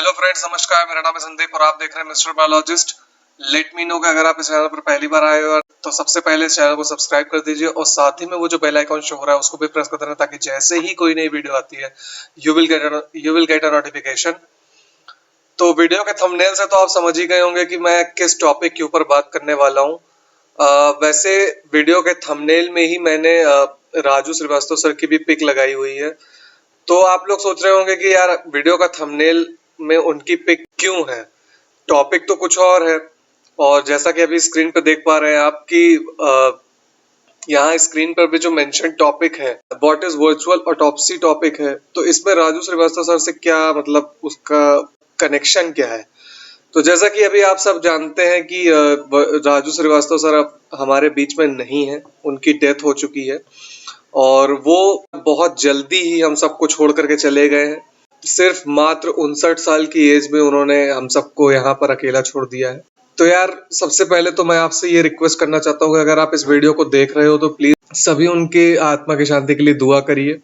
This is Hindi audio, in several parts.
हेलो फ्रेंड्स, नमस्कार। मेरा नाम है संदीप और आप देख रहे हैं mister biologist. Let me know कि अगर आप इस चैनल पर पहली बार आए हो तो सबसे पहले इस चैनल को सब्सक्राइब कर दीजिए और साथ ही में वो जो बेल आइकॉन शो हो रहा है उसको भी प्रेस कर देना, ताकि जैसे ही कोई नई वीडियो आती है you will get a notification. तो वीडियो के थंबनेल से तो आप समझ ही गए होंगे कि मैं किस टॉपिक के ऊपर बात करने वाला हूँ। वैसे वीडियो के थंबनेल में ही मैंने राजू श्रीवास्तव सर की भी पिक लगाई हुई है। तो आप लोग सोच रहे होंगे कि यार वीडियो का थंबनेल में उनकी पिक क्यों है, टॉपिक तो कुछ और है। और जैसा कि अभी स्क्रीन पे देख पा रहे हैं आपकी यहाँ स्क्रीन पर भी जो मेंशन टॉपिक है what is virtual autopsy topic है, तो इसमें राजू श्रीवास्तव सर से क्या मतलब उसका कनेक्शन क्या है। तो जैसा कि अभी आप सब जानते हैं कि राजू श्रीवास्तव सर अब हमारे बीच में नहीं है, उनकी डेथ हो चुकी है और वो बहुत जल्दी ही हम सबको छोड़ करके चले गए हैं। सिर्फ मात्र 59 साल की एज में उन्होंने हम सबको यहाँ पर अकेला छोड़ दिया है। तो यार सबसे पहले तो मैं आपसे ये रिक्वेस्ट करना चाहता हूँ कि अगर आप इस वीडियो को देख रहे हो तो प्लीज सभी उनके आत्मा की शांति के लिए दुआ करिए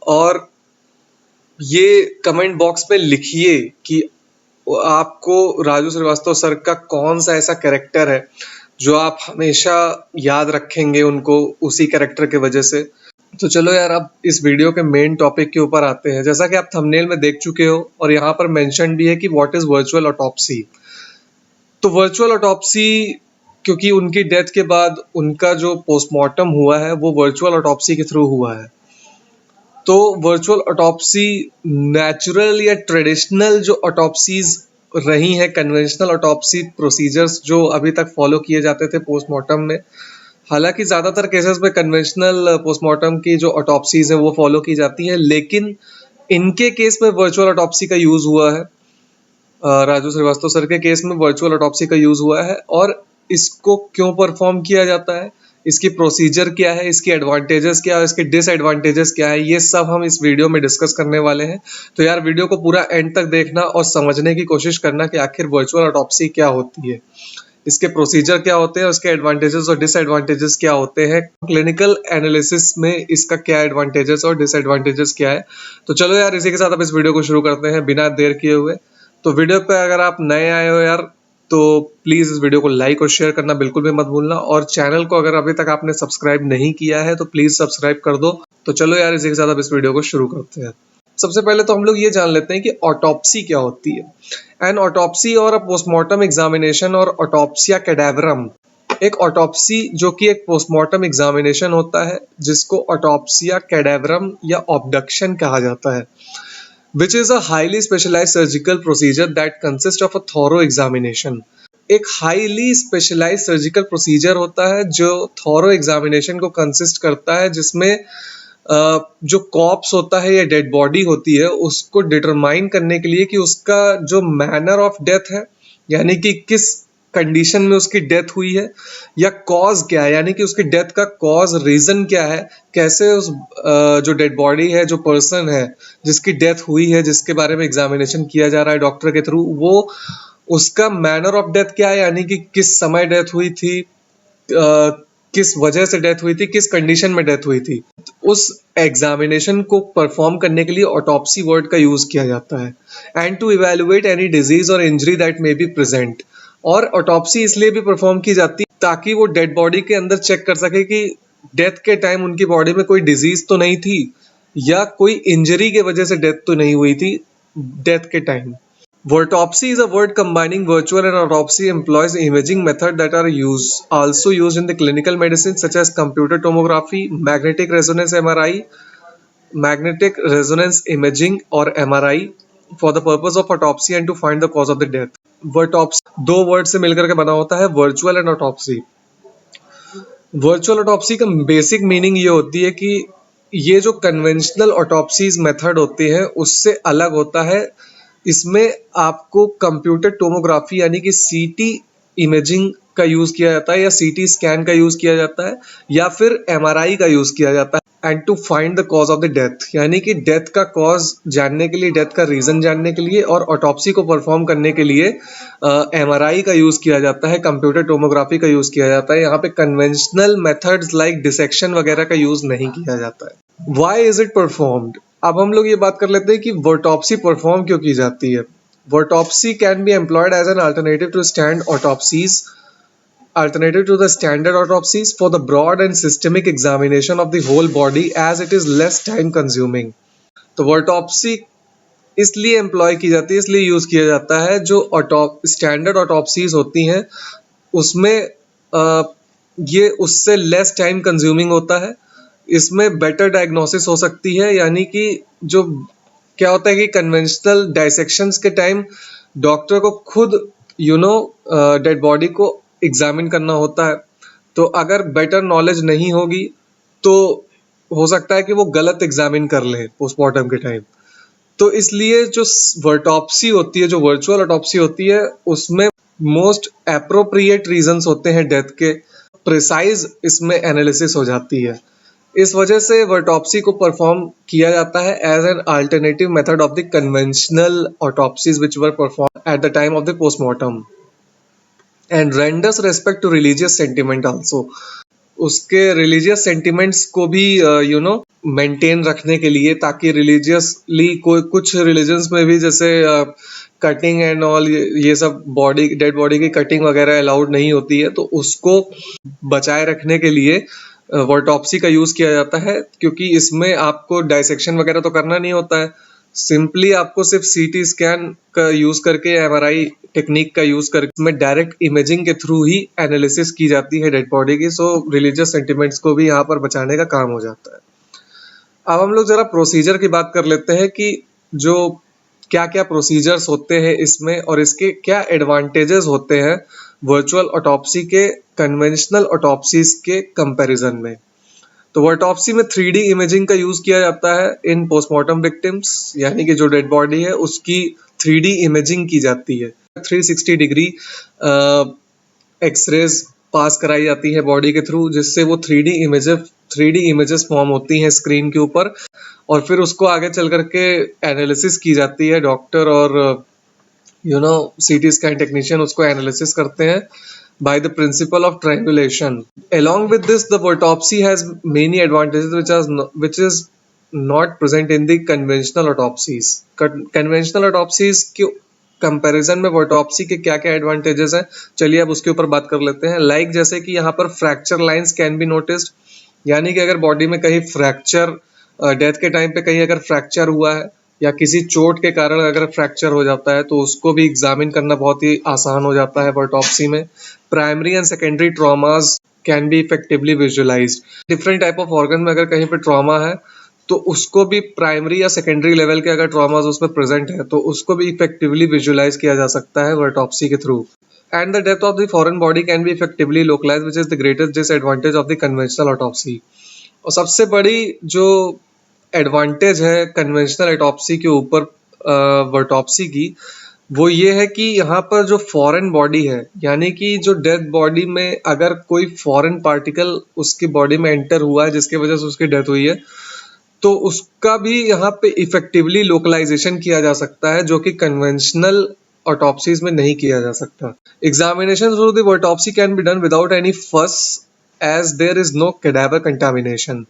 और ये कमेंट बॉक्स में लिखिए कि आपको राजू श्रीवास्तव सर का कौन सा ऐसा कैरेक्टर है जो आप हमेशा याद रखेंगे उनको उसी कैरेक्टर के वजह से। तो चलो यार अब इस वीडियो के मेन टॉपिक के ऊपर आते हैं। जैसा कि आप थंबनेल में देख चुके हो और यहाँ पर मेंशन भी है कि व्हाट इज वर्चुअल ऑटोप्सी। तो वर्चुअल ऑटोप्सी क्योंकि उनकी डेथ के बाद उनका जो पोस्टमार्टम हुआ है वो वर्चुअल ऑटोप्सी के थ्रू हुआ है। तो वर्चुअल ऑटोप्सी नेचुरल या ट्रेडिशनल जो ऑटोप्सीज रही हैं, कन्वेंशनल ऑटोप्सी प्रोसीजर्स जो अभी तक फॉलो किए जाते थे पोस्टमार्टम में, हालांकि ज्यादातर केसेस में कन्वेंशनल पोस्टमार्टम की जो ऑटोप्सीज है वो फॉलो की जाती है, लेकिन इनके केस में वर्चुअल ऑटोप्सी का यूज हुआ है। राजू श्रीवास्तव सर के केस में वर्चुअल ऑटोप्सी का यूज हुआ है और इसको क्यों परफॉर्म किया जाता है, इसकी प्रोसीजर क्या है, इसकी एडवांटेजेस क्या है, इसके डिसएडवांटेजेस क्या है, ये सब हम इस वीडियो में डिस्कस करने वाले हैं। तो यार वीडियो को पूरा एंड तक देखना और समझने की कोशिश करना कि आखिर वर्चुअल ऑटोप्सी क्या होती है, इसके प्रोसीजर क्या होते हैं, उसके एडवांटेजेस और डिसएडवांटेजेस क्या होते हैं, क्लिनिकल एनालिसिस में इसका क्या एडवांटेजेस और डिसएडवांटेजेस क्या है। तो चलो यार इसी के साथ अब इस वीडियो को शुरू करते हैं बिना देर किए हुए। तो वीडियो पे अगर आप नए आए हो यार तो प्लीज इस वीडियो को लाइक और शेयर करना बिल्कुल भी मत भूलना, और चैनल को अगर अभी तक आपने सब्सक्राइब नहीं किया है तो प्लीज सब्सक्राइब कर दो। तो चलो यार इसी के साथ अब इस वीडियो को शुरू करते हैं। सबसे पहले तो हम लोग ये जान लेते हैं कि ऑटोप्सी क्या होती है। एन ऑटोप्सी और अ पोस्टमार्टम एग्जामिनेशन और ऑटोप्सिया कैडावरम। एक ऑटोप्सी जो कि एक पोस्टमार्टम एग्जामिनेशन होता है जिसको ऑटोप्सिया कैडावरम या ऑब्डक्शन कहा जाता है, which is a highly specialized surgical procedure that consists of a thorough examination। एक हाईली स्पेशलाइज सर्जिकल प्रोसीजर होता है जो थॉरो एग्जामिनेशन को कंसिस्ट करता है, जिसमें जो कॉप्स होता है या डेड बॉडी होती है उसको डिटरमाइन करने के लिए कि उसका जो मैनर ऑफ डेथ है, यानी कि किस कंडीशन में उसकी डेथ हुई है, या कॉज क्या है, यानी कि उसकी डेथ का कॉज रीजन क्या है, कैसे उस जो डेड बॉडी है, जो पर्सन है जिसकी डेथ हुई है, जिसके बारे में एग्जामिनेशन किया जा रहा है डॉक्टर के थ्रू, वो उसका मैनर ऑफ डेथ क्या है, यानी कि किस समय डेथ हुई थी, किस वजह से डेथ हुई थी, किस कंडीशन में डेथ हुई थी। उस एग्जामिनेशन को परफॉर्म करने के लिए ऑटोप्सी वर्ड का यूज किया जाता है। And to evaluate any disease और injury that may be present. और ऑटोप्सी इसलिए भी परफॉर्म की जाती है ताकि वो डेड बॉडी के अंदर चेक कर सके कि डेथ के टाइम उनकी बॉडी में कोई डिजीज तो नहीं थी या कोई इंजरी के वजह से डेथ तो नहीं हुई थी डेथ के time. Autopsy is a word combining virtual and autopsy, employs imaging method that are also used in the clinical medicine such as computer tomography, magnetic resonance MRI, magnetic resonance imaging or MRI for the purpose of autopsy and to find the cause of the death। Autopsy दो वर्ड से मिलकर के बना होता है, virtual and autopsy. Virtual autopsy का बेसिक मीनिंग ये होती है कि ये जो कन्वेंशनल ऑटोप्सीज मेथड होते हैं उससे अलग होता है। इसमें आपको कंप्यूटर टोमोग्राफी यानी कि सीटी इमेजिंग का यूज किया जाता है या सीटी स्कैन का यूज किया जाता है या फिर एमआरआई का यूज किया जाता है। And to find the cause of the death, यानी कि डेथ का कॉज जानने के लिए, डेथ का रीजन जानने के लिए और ऑटोप्सी को परफॉर्म करने के लिए एमआरआई का यूज किया जाता है, कंप्यूटर टोमोग्राफी का यूज किया जाता है। यहाँ पे कन्वेंशनल मेथड्स लाइक डिसेक्शन वगैरह का यूज नहीं किया जाता है। Why is it performed? अब हम लोग ये बात कर लेते हैं कि ऑटोप्सी परफॉर्म क्यों की जाती है। Autopsy can be employed as an alternative to standard autopsies for the broad and systemic examination of the whole body as it is less time consuming. तो autopsy इसलिए एम्प्लॉय की जाती है, इसलिए यूज किया जाता है, जो स्टैंडर्ड ऑटोप्सीज होती हैं उसमें ये उससे लेस टाइम कंज्यूमिंग होता है, इसमें बेटर डायग्नोसिस हो सकती है। यानी कि जो क्या होता है कि कन्वेंशनल डाइसेक्शंस के टाइम डॉक्टर को खुद डेड बॉडी को एग्जामिन करना होता है, तो अगर बेटर नॉलेज नहीं होगी तो हो सकता है कि वो गलत एग्जामिन कर ले पोस्टमार्टम के टाइम। तो इसलिए जो वर्टॉप्सी होती है, जो वर्चुअल ऑटोप्सी होती है, उसमें मोस्ट एप्रोप्रिएट रीजंस होते हैं डेथ के, प्रिसाइज इसमें एनालिसिस हो जाती है। इस वजह से वर्टॉप्सी को परफॉर्म किया जाता है as an alternative method of the conventional autopsies which were perform at the time of the postmortem and renders respect to religious sentiment also. उसके रिलीजियस सेंटिमेंट्स को भी मेंटेन रखने के लिए, ताकि रिलीजियसली कोई कुछ रिलीजन्स में भी जैसे कटिंग एंड ऑल ये सब डेड बॉडी की कटिंग वगैरह अलाउड नहीं होती है, तो उसको बचाए रखने के लिए वर्टॉप्सी का यूज किया जाता है, क्योंकि इसमें आपको डाइसेक्शन वगैरह तो करना नहीं होता है, सिंपली आपको सिर्फ सीटी स्कैन का यूज करके, एमआरआई टेक्निक का यूज करके इसमें डायरेक्ट इमेजिंग के थ्रू ही एनालिसिस की जाती है डेड बॉडी की। सो रिलीजियस सेंटिमेंट्स को भी यहाँ पर बचाने का काम हो जाता है। अब हम लोग जरा प्रोसीजर की बात कर लेते हैं कि जो क्या क्या प्रोसीजर्स होते हैं इसमें और इसके क्या एडवांटेजेस होते हैं वर्चुअल ऑटोप्सी के कन्वेंशनल ऑटोप्सीज के कंपैरिजन में। तो वर्टॉप्सी में 3D इमेजिंग का यूज किया जाता है इन पोस्टमार्टम विक्टिम्स, यानी कि जो डेड बॉडी है उसकी 3D इमेजिंग की जाती है। 360 डिग्री एक्सरेज पास कराई जाती है बॉडी के थ्रू, जिससे वो 3D इमेजेस फॉर्म होती हैं स्क्रीन के ऊपर, और फिर उसको आगे चल करके एनालिसिस की जाती है। डॉक्टर और सीटी स्कैन टेक्नीशियन उसको एनालिसिस करते हैं by the principle of triangulation. Along with this, the autopsy has many advantages which is not present in the conventional autopsies. Conventional autopsies के कंपैरिजन में autopsy के क्या क्या एडवांटेजेस हैं, चलिए अब उसके ऊपर बात कर लेते हैं। लाइक जैसे कि यहाँ पर fracture lines can be noticed, यानी कि अगर बॉडी में कहीं फ्रैक्चर, डेथ के टाइम पे कहीं अगर फ्रैक्चर हुआ है या किसी चोट के कारण अगर फ्रैक्चर हो जाता है, तो उसको भी एग्जामिन करना बहुत ही आसान हो जाता है ऑटोप्सी में। Primary and secondary traumas can be effectively visualised. Different type of organ में अगर कहीं पे ट्रॉमा है तो उसको भी प्राइमरी या सेकेंडरी लेवल के अगर ट्रॉमास उसमें प्रेजेंट है तो उसको भी इफेक्टिवली विजुअलाइज किया जा सकता है ऑटोप्सी के थ्रू। And the death of the foreign body can be effectively localised which is the greatest disadvantage of the conventional autopsy. और सबसे बड़ी जो एडवांटेज है कन्वेंशनल ऑटोप्सी के ऊपर ऑटोप्सी की, वो ये है कि यहाँ पर जो फॉरेन बॉडी है, यानी कि जो डेथ बॉडी में अगर कोई फॉरेन पार्टिकल उसकी बॉडी में एंटर हुआ है जिसकी वजह से उसकी डेथ हुई है, तो उसका भी यहाँ पे इफेक्टिवली लोकलाइजेशन किया जा सकता है, जो कि कन्वेंशनल ऑटोप्सीज में नहीं किया जा सकता। Examination through the autopsy can be done without any fuss as there is no cadaver contamination.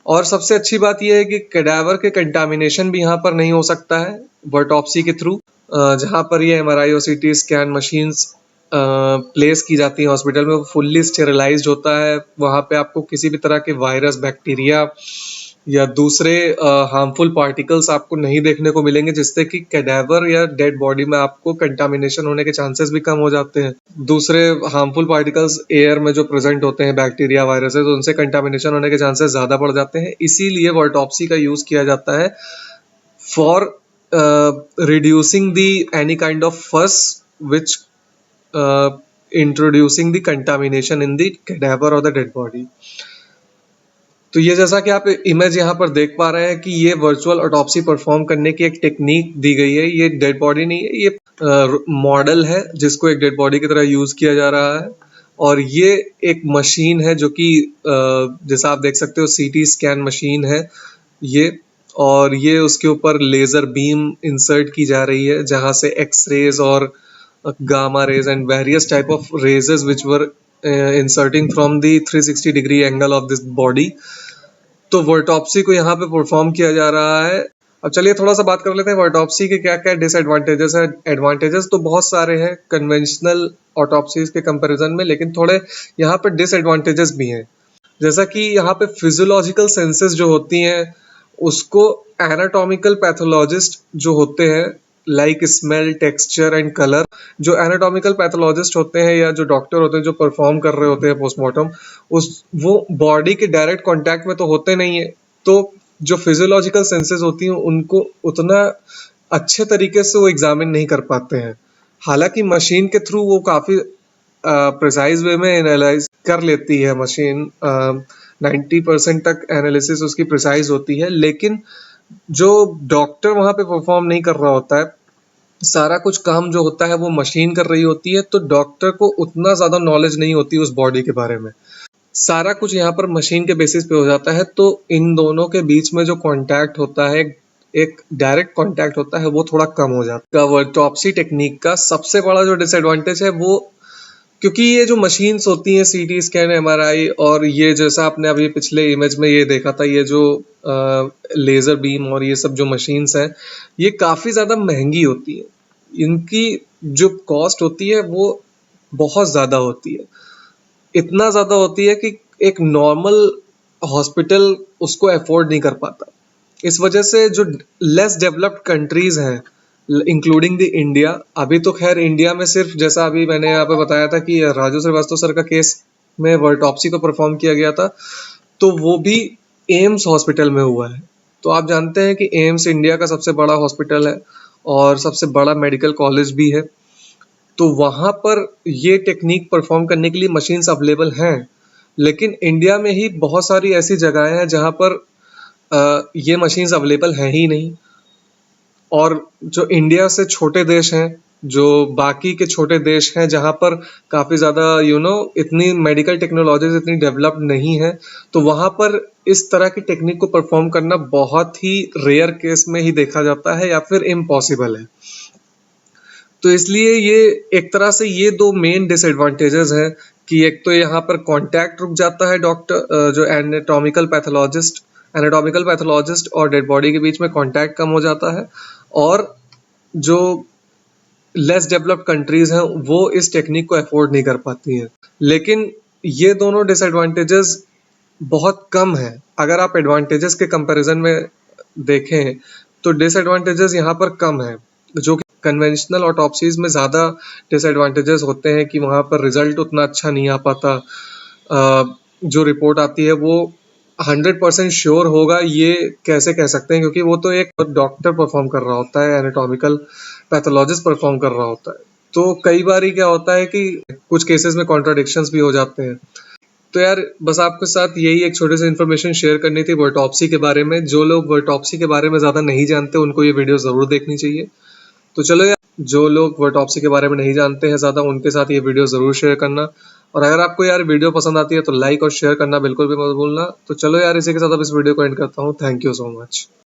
और सबसे अच्छी बात यह है कि कैडावर के कंटामिनेशन भी यहाँ पर नहीं हो सकता है ऑटोप्सी के थ्रू, जहाँ पर ये एमआरआई और सीटी स्कैन मशीन्स प्लेस की जाती हैं हॉस्पिटल में, वो फुल्ली स्टेरिलाइज्ड होता है। वहाँ पे आपको किसी भी तरह के वायरस, बैक्टीरिया या दूसरे हार्मफुल पार्टिकल्स आपको नहीं देखने को मिलेंगे, जिससे कि कैडावर या डेड बॉडी में आपको कंटामिनेशन होने के चांसेस भी कम हो जाते हैं। दूसरे हार्मफुल पार्टिकल्स एयर में जो प्रेजेंट होते हैं, बैक्टीरिया, वायरसेस, उनसे कंटामिनेशन होने के चांसेस ज़्यादा बढ़ जाते हैं। इसीलिए ऑटोप्सी का यूज़ किया जाता है for reducing the any kind of fuss which introducing the contamination in the cadaver or the dead body. तो ये जैसा कि आप इमेज यहाँ पर देख पा रहे हैं कि ये वर्चुअल ऑटोप्सी परफॉर्म करने की एक टेक्निक दी गई है। ये डेड बॉडी नहीं है, ये मॉडल है जिसको एक डेड बॉडी की तरह यूज किया जा रहा है। और ये एक मशीन है जो कि जैसा आप देख सकते हो सीटी स्कैन मशीन है ये, और ये उसके ऊपर लेजर बीम इंसर्ट की जा रही है, जहां से एक्स रेज और gamma rays and various type of raises which were inserting from the 360 degree angle of this body. तो ऑटोप्सी को यहाँ पे परफॉर्म किया जा रहा है अब चलिए थोड़ा सा बात कर लेते हैं ऑटोप्सी के क्या क्या डिसएडवांटेजेस है। एडवांटेजेस तो बहुत सारे हैं कन्वेंशनल ऑटोप्सीज के कंपैरिजन में, लेकिन थोड़े यहाँ पे डिसएडवांटेजेस भी हैं। जैसा कि यहाँ पे फिजियोलॉजिकल सेंसेस जो होती हैं उसको एनाटॉमिकल पैथोलॉजिस्ट जो होते हैं like smell, texture and colour, जो एनाटॉमिकल पैथोलॉजिस्ट होते हैं या जो डॉक्टर होते हैं जो परफॉर्म कर रहे होते हैं पोस्टमार्टम, उस वो बॉडी के डायरेक्ट कांटेक्ट में तो होते नहीं है, तो जो फिजियोलॉजिकल सेंसेस होती हैं उनको उतना अच्छे तरीके से वो एग्जामिन नहीं कर पाते हैं। हालांकि मशीन के थ्रू वो काफी प्रिसाइज वे में एनालाइज कर लेती है मशीन, 90% तक एनालिसिस उसकी प्रिसाइज होती है, लेकिन जो डॉक्टर वहां पे परफॉर्म नहीं कर रहा होता है, सारा कुछ काम जो होता है वो मशीन कर रही होती है, तो डॉक्टर को उतना ज्यादा नॉलेज नहीं होती उस बॉडी के बारे में। सारा कुछ यहाँ पर मशीन के बेसिस पे हो जाता है, तो इन दोनों के बीच में जो कांटेक्ट होता है, एक डायरेक्ट कांटेक्ट होता है, वो थोड़ा कम हो जाता है। ऑटोप्सी टेक्निक का सबसे बड़ा जो डिसएडवांटेज है वो, क्योंकि ये जो मशीन्स होती हैं सीटी स्कैन, एमआरआई, और ये जैसा आपने अभी पिछले इमेज में ये देखा था, ये जो लेजर बीम और ये सब जो मशीन्स हैं, ये काफी ज्यादा महंगी होती है। इनकी जो कॉस्ट होती है वो बहुत ज्यादा होती है, इतना ज्यादा होती है कि एक नॉर्मल हॉस्पिटल उसको अफोर्ड नहीं कर पाता। इस वजह से जो लेस डेवलप्ड कंट्रीज हैं इंक्लूडिंग द इंडिया, अभी तो खैर इंडिया में सिर्फ जैसा अभी मैंने यहाँ पे बताया था कि राजू श्रीवास्तव सर का केस में वर्टॉप्सी को परफॉर्म किया गया था, तो वो भी एम्स हॉस्पिटल में हुआ है। तो आप जानते हैं कि एम्स इंडिया का सबसे बड़ा हॉस्पिटल है और सबसे बड़ा मेडिकल कॉलेज भी है, तो वहां पर ये टेक्निक परफॉर्म करने के लिए मशीन्स अवेलेबल हैं, लेकिन इंडिया में ही बहुत सारी ऐसी जगहें हैं जहां पर ये मशीन्स अवेलेबल हैं ही नहीं। और जो इंडिया से छोटे देश हैं, जो बाकी के छोटे देश हैं जहां पर काफी ज्यादा इतनी मेडिकल टेक्नोलॉजीज इतनी डेवलप्ड नहीं है, तो वहां पर इस तरह की टेक्निक को परफॉर्म करना बहुत ही रेयर केस में ही देखा जाता है या फिर इम्पॉसिबल है। तो इसलिए ये एक तरह से ये दो मेन डिसएडवांटेजेस हैं कि एक तो यहाँ पर कांटेक्ट रुक जाता है डॉक्टर जो एनाटॉमिकल पैथोलॉजिस्ट और डेड बॉडी के बीच में कांटेक्ट कम हो जाता है, और जो लेस डेवलप्ड कंट्रीज हैं वो इस टेक्निक को अफोर्ड नहीं कर पाती हैं। लेकिन ये दोनों डिसएडवांटेजेस बहुत कम है। अगर आप एडवांटेजेस के कंपैरिजन में देखें तो डिसएडवांटेजेस यहाँ पर कम है, जो कि कन्वेंशनल ऑटोप्सीज में ज़्यादा डिसएडवांटेजेस होते हैं कि वहाँ पर रिजल्ट उतना अच्छा नहीं आ पाता। जो रिपोर्ट आती है वो 100% श्योर होगा ये कैसे कह सकते हैं, क्योंकि वो तो एक डॉक्टर परफॉर्म कर रहा होता है, एनाटॉमिकल पैथोलॉजिस्ट परफॉर्म कर रहा होता है। तो कई बार क्या होता है कि कुछ केसेस में कॉन्ट्राडिक्शंस भी हो जाते हैं। तो यार बस आपके साथ यही एक छोटी सी इन्फॉर्मेशन शेयर करनी थी वर्टॉप्सी के बारे में। जो लोग वर्टॉप्सी के बारे में ज़्यादा नहीं जानते उनको ये वीडियो ज़रूर देखनी चाहिए। तो चलो यार, जो लोग वर्टॉप्सी के बारे में नहीं जानते हैं ज़्यादा, उनके साथ ये वीडियो ज़रूर शेयर करना। और अगर आपको यार वीडियो पसंद आती है तो लाइक और शेयर करना बिल्कुल भी मत भूलना। तो चलो यार, इसी के साथ अब इस वीडियो को एंड करता हूँ। Thank you so much.